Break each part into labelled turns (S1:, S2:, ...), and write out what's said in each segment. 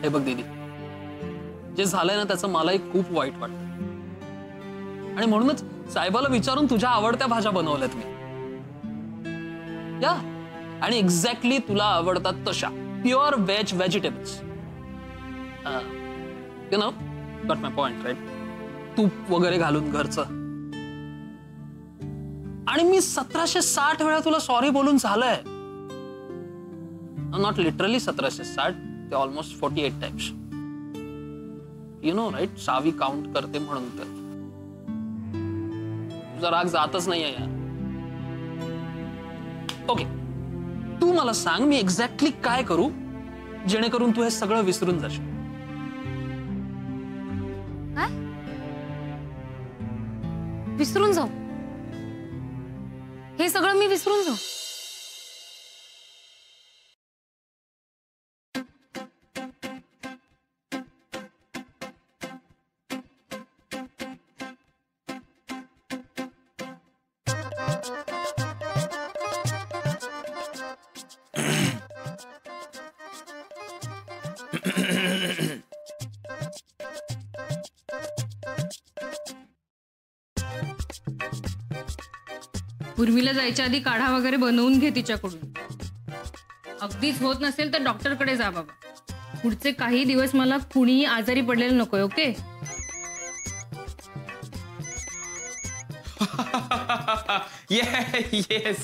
S1: हे बघ दीदी, जे झालंय ना त्याचं मलाही खूप वाईट वाटतं आणि म्हणूनच साहेबाला विचारून तुझ्या आवडत्या भाज्या बनवल्यात मी. या आणि एक्झॅक्टली तुला आवडतात तशा pure veg vegetables. You know, got my point right? तूप वगैरे घालून घरचं. आणि मी 1760 वेळा तुला सॉरी बोलून झालंय. नॉट लिटरली 1760, ते almost 48 times. You know right, Savi count करते म्हणून तर तुझा राग जातच नाहीये यार. ओके, तू मला सांग मी एक्झॅक्टली काय करू जेणेकरून तू हे सगळं विसरून जाशील.
S2: काय विसरून जाऊ? हे सगळं मी विसरून जाऊ?
S3: उर्मिला जायच्या आधी काढा वगैरे बनवून घे तिच्याकडून. अगदीच होत नसेल तर डॉक्टरकडे जा बाबा. पुढचे काही दिवस मला कुणीही आजारी पडलेलं नकोय. Okay?
S4: yes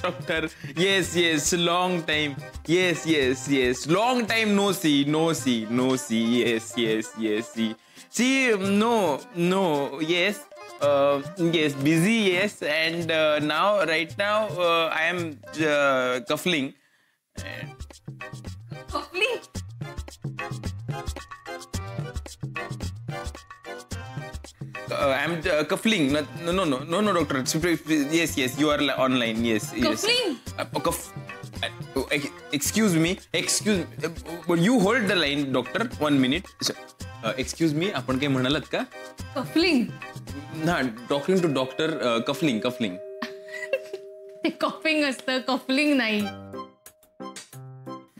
S4: doctor, yes long time, yes long time no see, yes see no yes busy, yes, and right now I am cuffling. I'm cuffling. No, doctor. Yes, you are online. Yes.
S3: Cuffling?
S4: Excuse me. You hold the line, doctor. 1 minute. Excuse me. आपण काय म्हणालात का?
S3: Cuffling?
S4: ना, talking to doctor. Cuffling.
S3: ते coughing असतं, cufflink नाही.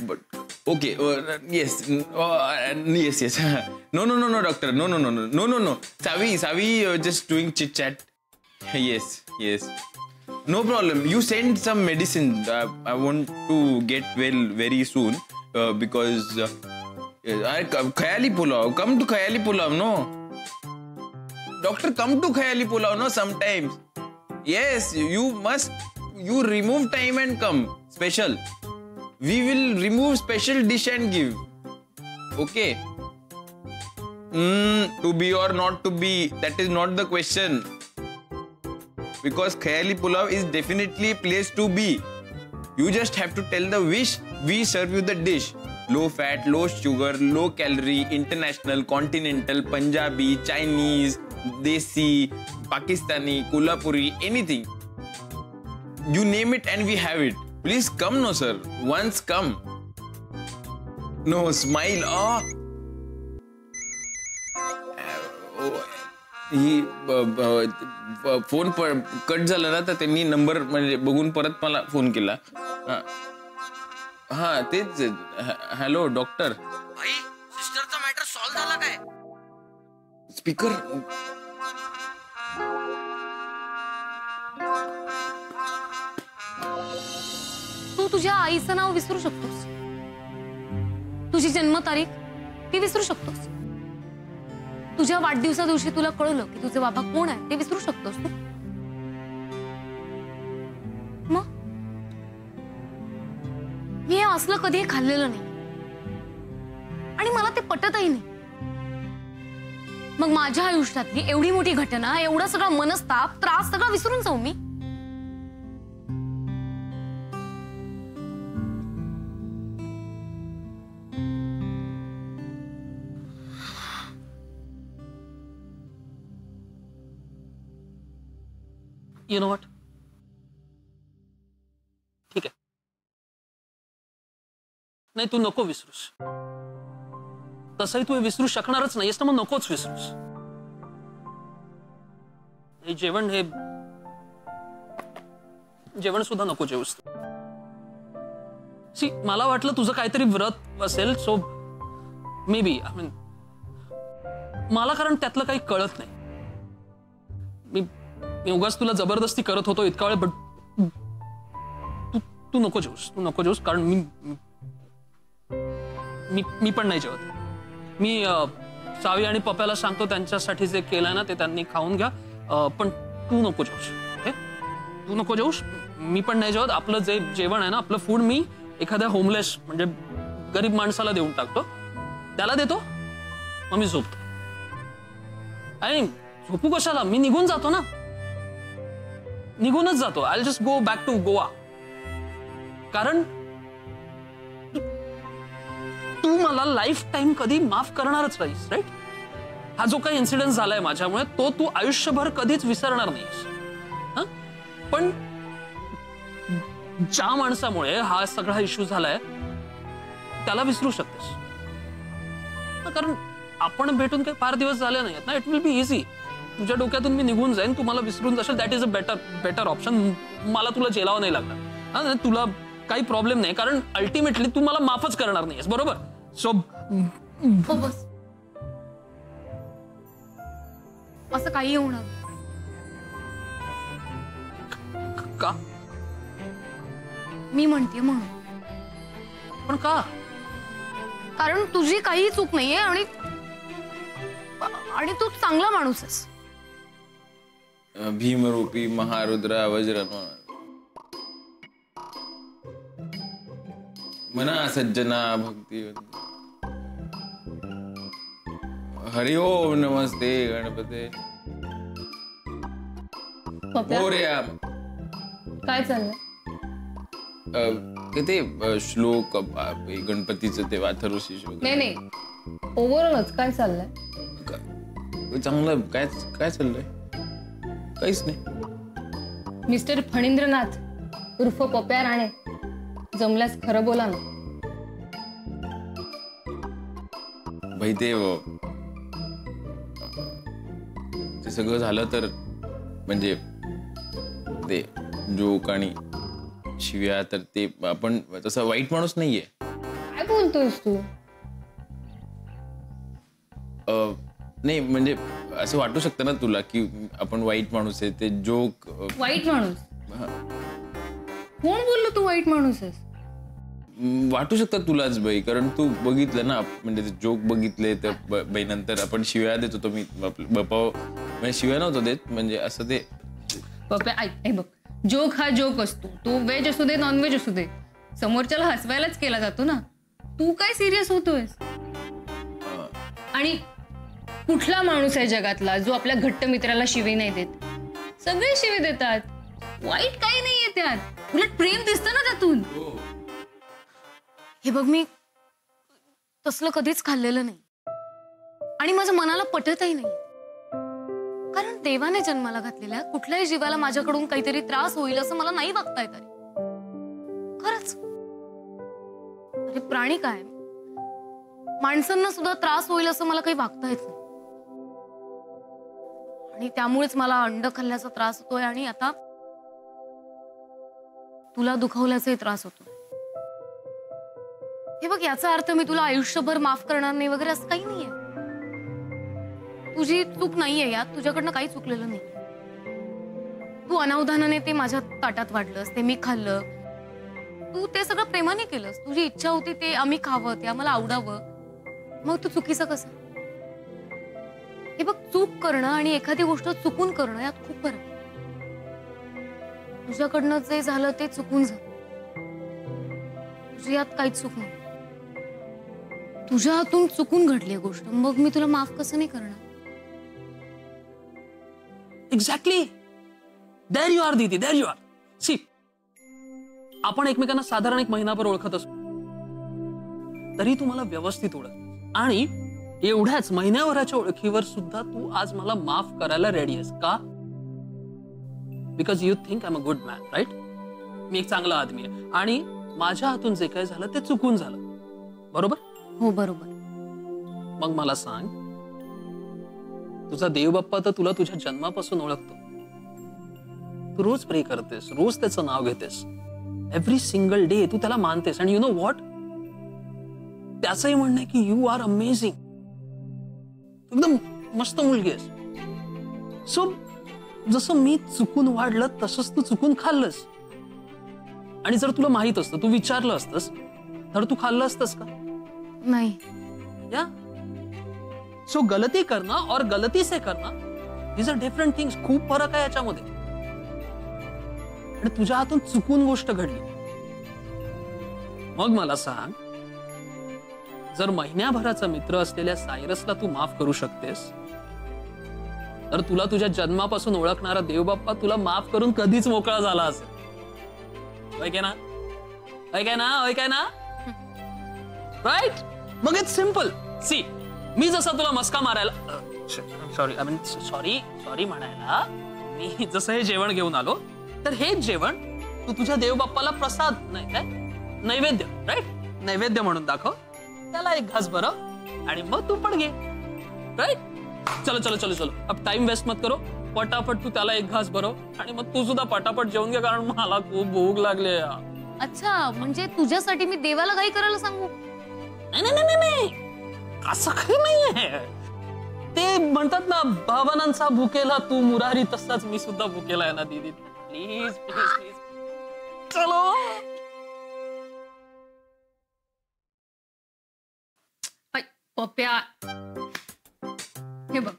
S4: But okay, yes. No, doctor. No. Savi, just doing chit chat. Yes. No problem. You send some medicine. I want to get well very soon because Khayali Pulao. Come to Khayali Pulao, no? Doctor, come to Khayali Pulao, no? Sometimes. Yes, you must. You remove time and come. Special. We will remove special dish and give. Okay? To be or not to be, that is not the question. Because Khayali Pulao is definitely a place to be. You just have to tell the wish, we serve you the dish. Low fat, low sugar, low calorie, international, continental, Punjabi, Chinese, Desi, Pakistani, Kolhapuri, anything. You name it and we have it. Please come, no sir. Once come. No, smile. He phone cut झाला ना तर त्यांनी number म्हणजे बघून परत मला phone केला. हा तेच. Hello doctor.
S5: भाई सिस्टरचा मॅटर सॉल्व झाला काय?
S4: स्पीकर.
S2: तू तुझ्या आईचं नाव विसरू शकतोस, तुझी जन्मतारीख ती विसरू शकतोस, तुझ्या वाढदिवसा दिवशी तुला कळलं की तुझे बाबा कोण आहे ते विसरू शकतोस तू. मग मी हे असलं कधी खाल्लेलं नाही आणि मला ते पटतही नाही. मग माझ्या आयुष्यातली एवढी मोठी घटना, एवढा सगळा मनस्ताप, त्रास सगळं विसरून जाऊ मी?
S1: You know what? ठीक आहे. नाही तू नको विसरूस. तसंही तू विसरू शकणारच नाहीस तर मग नकोच विसरूस. हे जेवण सुद्धा नको जेवूस. सी मला वाटलं तुझं काहीतरी व्रत असेल, so may B I mean मला कारण त्यातलं काही कळत नाही. मी उगाच तुला जबरदस्ती करत होतो इतका वेळ, बट तू नको जेऊस कारण मी पण नाही जेवत. मी सावी आणि पप्याला सांगतो त्यांच्यासाठी जे केलंय ना ते त्यांनी खाऊन घ्या, पण तू नको जेऊस. तू नको जेऊस, मी पण नाही जेवत. आपलं जे जेवण आहे ना, आपलं फूड मी एखाद्या होमलेस म्हणजे गरीब माणसाला देऊन टाकतो, त्याला देतो, मग मी झोपतो. आणि झोपू कशाला, मी निघून जातो ना, निघूनच जातो. I just go back to Goa. कारण तू मला लाईफ टाइम कधी माफ करणारच नाहीस, राईट? हा जो काही इन्सिडेंट झालाय माझ्यामुळे तो तू आयुष्यभर कधीच विसरणार नाहीस. पण ज्या माणसामुळे हा सगळा इश्यू झालाय त्याला विसरू शकतेस, कारण आपण भेटून काही फार दिवस झाले नाहीत ना. It will be easy. तुझ्या डोक्यातून मी निघून जाईन, तू मला विसरून जाशील. That is a better option. मला तुला जेलावं नाही लागणार. तुला काही प्रॉब्लेम नाही, कारण अल्टिमेटली तू मला माफच करणार नाहीस, बरोबर? सो
S2: हो बस, असं काही होणार नाही.
S1: का?
S2: मी म्हणते म्हणून.
S1: पण का?
S2: कारण तुझी काही चूक नाहीये आणि तू चांगला माणूस आहेस.
S4: भीमरूपी महारुद्रा वज्र मना सज्जना भक्ती. हरि ओम नमस्ते गणपते. मोरया.
S3: काय चाललंय?
S4: ते श्लोक गणपतीचं ते वाथरुषी श्लोक.
S3: नाही ओव्हरऑलच काय चाललंय?
S4: चांगलं. काय चाललंय? काहीच नाही.
S3: मिस्टर फणींद्रनाथ उर्फ पप्या राणे, जमल्यास खरं बोला ना.
S4: भाई ते सगळं झालं तर म्हणजे ते जोक आणि शिव्या, तर ते आपण तसा वाईट माणूस नाहीये.
S3: काय बोलतोयस तू?
S4: नाही म्हणजे असं वाटू शकतं ना तुला की आपण वाईट माणूस आहे. ते जोक.
S3: वाईट माणूस? कोण बोललो तू वाईट माणूस आहेस?
S4: वाटू शकतात तुलाच बाई, कारण तू बघितलं ना, म्हणजे जोक बघितले तर बाई नंतर आपण शिव्या देत होतो. मी बापा म्हणजे शिव्या नव्हतो देत, म्हणजे असं ते.
S3: पप्या ऐक, हे बघ, जोक हा जोक असतो. तो व्हेज असू दे नॉन व्हेज असू दे, समोरच्याला हसवायलाच केला जातो ना. तू काय सिरियस होतोयस? आणि कुठला माणूस आहे जगातला जो आपल्या घट्ट मित्राला शिवी नाही देत? सगळे शिवी देतात. वाईट काही नाहीये त्यात, उलट प्रेम दिसतं ना त्यातून.
S2: हे बघ, मी तसलं कधीच खाल्लेलं नाही आणि माझ्या मनाला पटतही नाही. कारण देवाने जन्माला घातलेल्या कुठल्याही जीवाला माझ्याकडून काहीतरी त्रास होईल असं मला नाही वागता येत. खरंच. अरे प्राणी काय, माणसांना सुद्धा त्रास होईल असं मला काही वागता येत नाही. आणि त्यामुळेच मला अंड खाल्ल्याचा त्रास होतोय आणि आता तुला दुखावल्याचाही त्रास होतोय. हे बघ, याचा अर्थ मी तुला आयुष्यभर माफ करणार नाही वगैरे असं काही नाहीये. तुझी चूक नाहीये यात, तुझ्याकडनं काही चुकलेलं नाही. तू अनावधानाने ते माझ्या ताटात वाढलंस, ते मी खाल्लं. तू ते सगळं प्रेमाने केलंस. तुझी इच्छा होती ते आम्ही खावं, ते आम्हाला आवडावं. मग तू चुकीचं कसं? हे बघ, चूक करणं आणि एखादी गोष्ट चुकून करणं यात खूप फरक आहे. तुझ्याकडनं जे झालं ते चुकून झालं. तुझी यात काहीच चूक नाही. तुझ्या हातून चुकून घडली गोष्ट, मग मी तुला माफ कसं नाही करणार?
S1: एक्झॅक्टली. देअर यू आर दीदी, देअर यू आर. सी, आपण एकमेकांना साधारण 1 महिनाभर ओळखत असतो, तरी तू मला व्यवस्थित ओळख. आणि एवढ्याच महिन्याभराच्या ओळखीवर सुद्धा तू आज मला माफ करायला रेडी आहेस का? Because you think I am a good man, right? मी एक चांगला आदमी आहे आणि माझ्या हातून जे काही झालं ते चुकून झालं, बरोबर?
S2: हो बरोबर.
S1: मग मला सांग, तुझा देवबाप्पा तर तुला तुझ्या जन्मापासून ओळखतो. तू रोज प्रे करतेस, रोज त्याचं नाव घेतेस, एव्हरी सिंगल डे तू त्याला मानतेस. आणि यु नो व्हॉट, त्याचंही म्हणणं आहे की यू आर अमेझिंग, एकदम मस्त मुलगी आहेस. सो जसं मी चुकून वाढलं तसंच तू चुकून खाल्लंस. आणि जर तुला माहित असतं, तू विचारलं असतंस तर तू खाल्लं असतंस का?
S2: नाही.
S1: या सो गलती करना और गलती से करना, दीज आर डिफरंट थिंग्स. खूप फरक आहे याच्यामध्ये. आणि तुझ्या हातून चुकून गोष्ट घडली, मग मला सांग, जर महिन्याभराचा मित्र असलेल्या सायरसला तू माफ करू शकतेस, तर तुला तुझ्या जन्मापासून ओळखणारा देवबाप्पा तुला माफ करून कधीच मोकळा झाला असेल. होय काय ना? होय काय ना? होय काय ना? राईट? मग इट्स सिम्पल. सी, मी जसा तुला मस्का मारायला, सॉरी आय मीन सॉरी म्हणायला, मी जसं हे जेवण घेऊन आलो, तर हेच जेवण तू तुझ्या देवबाप्पाला प्रसाद नाही काय, नैवेद्य, राईट, नैवेद्य म्हणून दाखव, त्याला एक घास भरव आणि मग तू पण घे. राईट? चलो चलो चलो चलो, अब टाइम वेस्ट मत करो, पटापट तू त्याला एक घास भरव आणि मग तू सुद्धा पटापट जेवून घे, कारण मला खूप भूक लागली.
S2: अच्छा, म्हणजे तुझ्यासाठी मी देवाला काही करायला सांगू?
S1: नाही नाही नाही नाही, असं काही नाहीये. ते म्हणतात ना, भावनांचा भुकेला तू मुरारी, तसाच मी सुद्धा भुकेला आहे ना दीदी. प्लीज प्लीज प्लीज, चलो.
S3: पप्प्या, हे बघ,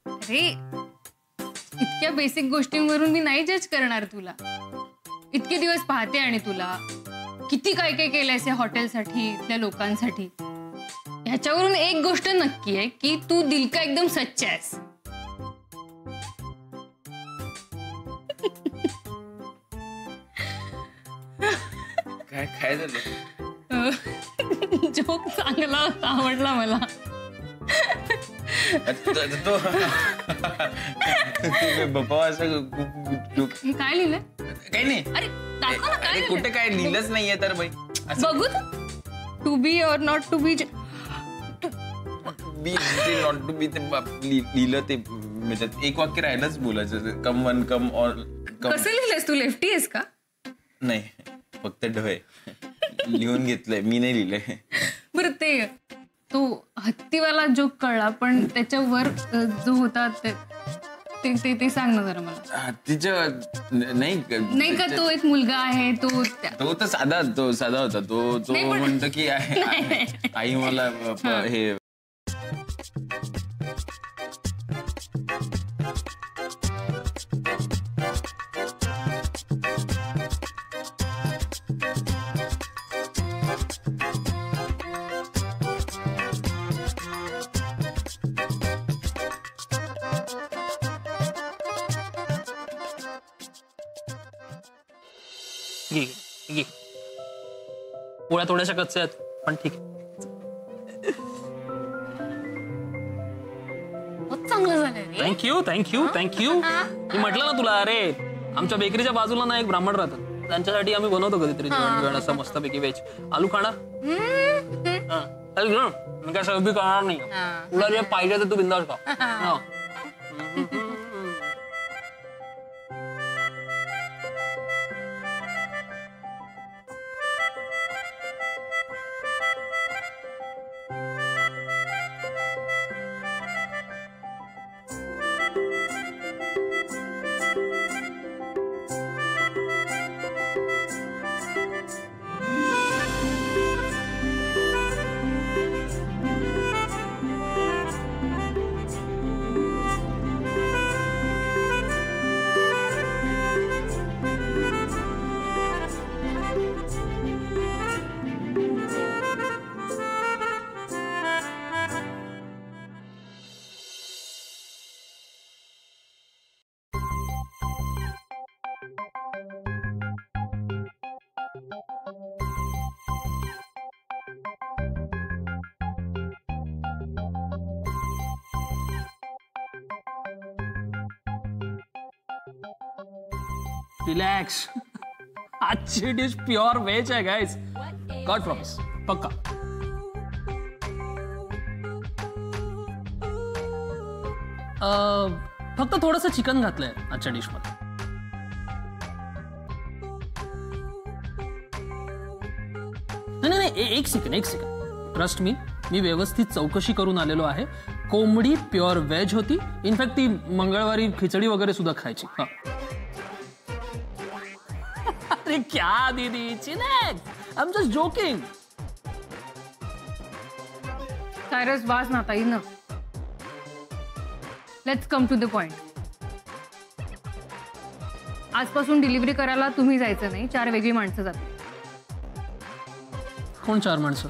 S3: अरे इतक्या बेसिक गोष्टींवरून मी नाही जज करणार तुला. इतके दिवस पाहते आणि तुला किती काय काय केलंयस या हॉटेलसाठी, इथल्या लोकांसाठी. ह्याच्यावरून एक गोष्ट नक्की आहे की तू दिल का एकदम सच्चा आहेस.
S4: काय काय झालं?
S3: जोक चांगला होता, आवडला मला.
S4: तो बाप्पा असं
S3: हे काय लिहिलंय?
S4: काही नाही.
S3: अरे दाखव ना, काय
S4: कुठे काय लिहिलंच नाहीये तर बाई.
S3: बघू to be or not to be.
S4: Be not to be ते लिहिलं, ते म्हणजे एक वाक्य राहिलंच बोलायचं, कम वन कम और.
S3: कसं लिहिलंयस तू? लेफ्टी आहेस का?
S4: नाही, फक्त ढय लिहून घेतलंय, मी नाही लिहिलंय.
S3: बरं, ते तो हत्तीवाला जोक कळला, पण त्याच्यावर जो होता ते सांग ना जरा मला.
S4: तिचं
S3: नाही का, तो एक मुलगा आहे,
S4: तो तर साधा होता. तो म्हणतो की आई मला हे
S1: पोळ्या थोड्याशा कच्च्या आहेत, पण ठीक आहे.
S2: चांगलं झालंय.
S1: Thank you thank you thank you. मी म्हटलं ना तुला, अरे आमच्या बेकरीच्या बाजूला ना एक ब्राह्मण राहतात, त्यांच्यासाठी आम्ही बनवतो कधीतरी जेवण असं मस्तपैकी व्हेज. आलू खाणार? मी काय सर्व करणार नाही, तुला जे पाहिजे ते तू बिंदास खा. रिलॅक्स, आजची डिश प्युअर व्हेज आहे गाईज. गॉड प्रॉमिस, पक्का. फक्त थोडंसं चिकन घातलंय आजच्या डिश मध्ये. नाही एक सेकंड ट्रस्ट मी व्यवस्थित चौकशी करून आलेलो आहे. कोंबडी प्युअर व्हेज होती. इनफॅक्ट ती मंगळवारी खिचडी वगैरे सुद्धा खायची. हा. अरे क्या दीदी, chillax, I am just joking.
S3: Cyrus वास ना ताई ना. Let's come to the point. आजपासून डिलिव्हरी करायला तुम्ही जायचं नाही, 4 वेगळी माणसं जातील.
S1: कोण 4 माणसं?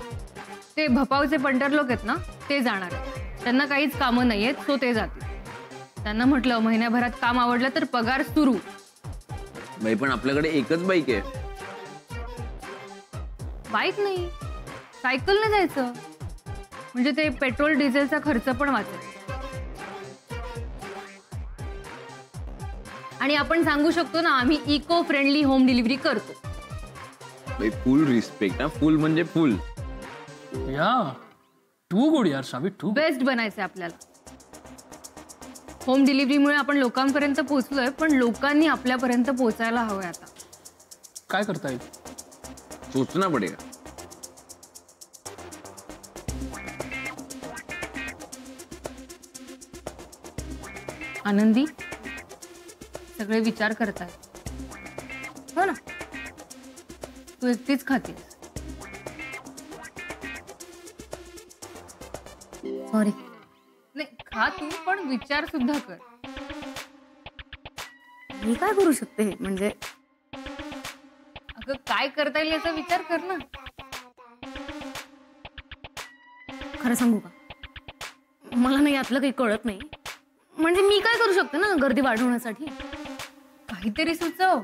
S3: ते भपावचे पंटर लोक आहेत ना, ते जाणार आहेत. त्यांना काहीच कामं नाही आहेत, सो ते जातील. त्यांना म्हटलं महिन्याभरात काम आवडलं तर पगार सुरू.
S4: बाई पण आपल्याकडे एकच बाईक आहे.
S3: बाईक नाही, सायकलने जायचं. म्हणजे ते पेट्रोल डिझेलचा खर्च पण वाचेल. आणि आपण सांगू शकतो ना, आम्ही इको फ्रेंडली होम डिलिव्हरी करतो.
S4: बाई फुल रिस्पेक्ट. फुल म्हणजे फुल.
S1: या टू गुड यार शावी, टू
S3: बेस्ट बनायचंय आपल्याला. होम डिलिव्हरीमुळे आपण लोकांपर्यंत पोहोचलोय, पण लोकांनी आपल्यापर्यंत पोहोचायला हवंय. आता
S1: काय करता येईल?
S4: सोचना पडेगा.
S3: आनंदी, सगळे विचार करतायत हो ना. तू एकटीच खातेस.
S2: सॉरी.
S3: नाही खा तू, पण विचार सुद्धा कर.
S2: मी काय करू शकते म्हणजे?
S3: अगं काय करता येईल याचा विचार कर ना.
S2: खरं सांगू का, मला नाही यातलं काही कळत नाही. म्हणजे मी काय करू शकते ना गर्दी वाढवण्यासाठी?
S3: काहीतरी सुचव.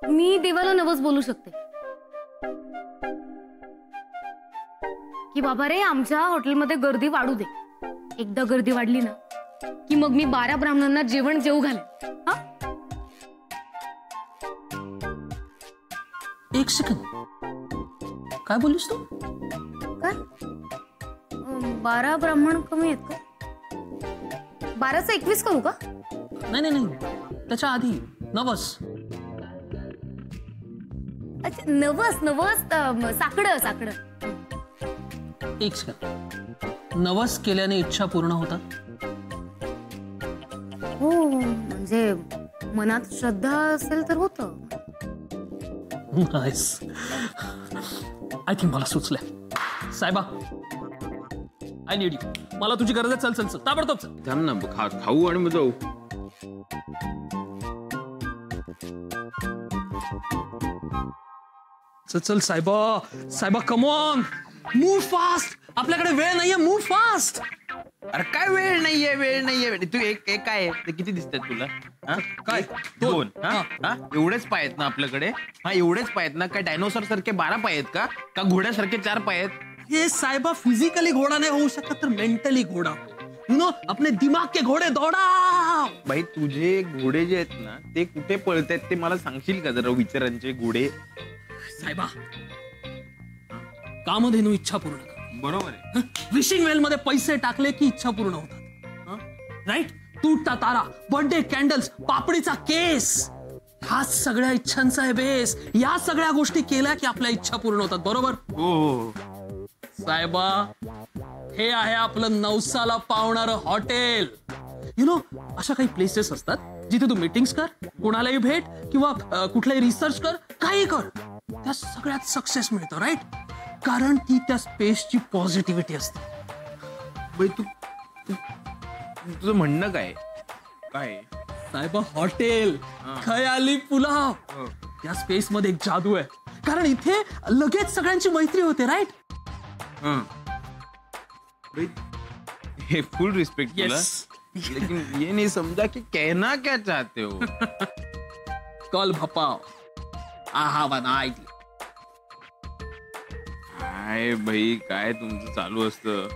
S2: मी देवाला नवस बोलू शकते की बाबा रे, आमच्या हॉटेलमध्ये गर्दी वाढू दे. एकदा गर्दी वाढली ना की मग मी 12 ब्राह्मणांना जेवण जेवू घाले. हा,
S1: एक सेकंड, काय बोललीस तू?
S2: काय 12 ब्राह्मण कमी आहेत का? 12चं 21 करू का?
S1: नाही, त्याच्या आधी नवस.
S2: अच्छा, नवस साकडं.
S1: एक सेकंड, नवस केल्याने इच्छा पूर्ण होतात?
S2: हो, म्हणजे मनात श्रद्धा असेल तर होतं.
S1: नाईस. आय थिंक मला सुचलंय. साहेबा, आय नीड यू. मला तुझी गरज आहे. चल ताबडतोब चल.
S4: थांब ना, खाऊ आणि मग जाऊ.
S1: चल साहेबा कम ऑन, मूव फास्ट. आपल्याकडे वेळ नाहीये, मूव फास्ट.
S4: अरे काय वेळ नाहीये. तू एक काय आहे? ते किती दिसतात तुला?
S1: काय?
S4: 2. एवढेच पाय आहेत ना आपल्याकडे? एवढेच पाय आहेत ना? काय डायनोसॉर सारखे 12 पाय आहेत का घोड्यासारखे 4 पाय आहेत?
S1: हे साहेबा, फिजिकली घोडा नाही होऊ शकत तर मेंटली घोडा. यू नो, अपने दिमाग के घोडे दौड़ा.
S4: बाई तुझे घोडे जे आहेत ना, ते कुठे पळतायत ते मला सांगशील का जरा? विचारांचे घोडे.
S1: साहेबा, कामधेनू इच्छा पूर्ण कर.
S4: बरोबर आहे.
S1: विशिंग वेल मध्ये पैसे टाकले की इच्छा पूर्ण होतात. राईट? तुटता तारा, बर्थडे कॅन्डल्स, पापडीचा केस, हा सगळ्या इच्छांचा आहे बेस. या सगळ्या गोष्टी केल्या की आपल्या इच्छा पूर्ण होतात. बरोबर?
S4: हो
S1: साहेबा, हे आहे आपलं नवसाला पावणारं हॉटेल. यु नो, अशा काही प्लेसेस असतात जिथे तू मीटिंग्स कर, कोणालाही भेट किंवा कुठलाही रिसर्च कर, काही कर, त्या सगळ्यात सक्सेस मिळतो. राईट? कारण ती त्या स्पेसची पॉझिटिव्हिटी असते.
S4: बाई तुझं म्हणणं काय?
S1: साहेबा, हॉटेल खयाली पुलाव, या स्पेस मध्ये एक जादू आहे. कारण इथे लगेच सगळ्यांची मैत्री होते. राईट?
S4: हे फुल रिस्पेक्ट तुला. लेकिन ये नहीं समझा कि कहना क्या चाहते हो.
S1: कल भपाव, I have an idea.
S4: काय भाई, काय तुमचं चालू असतं?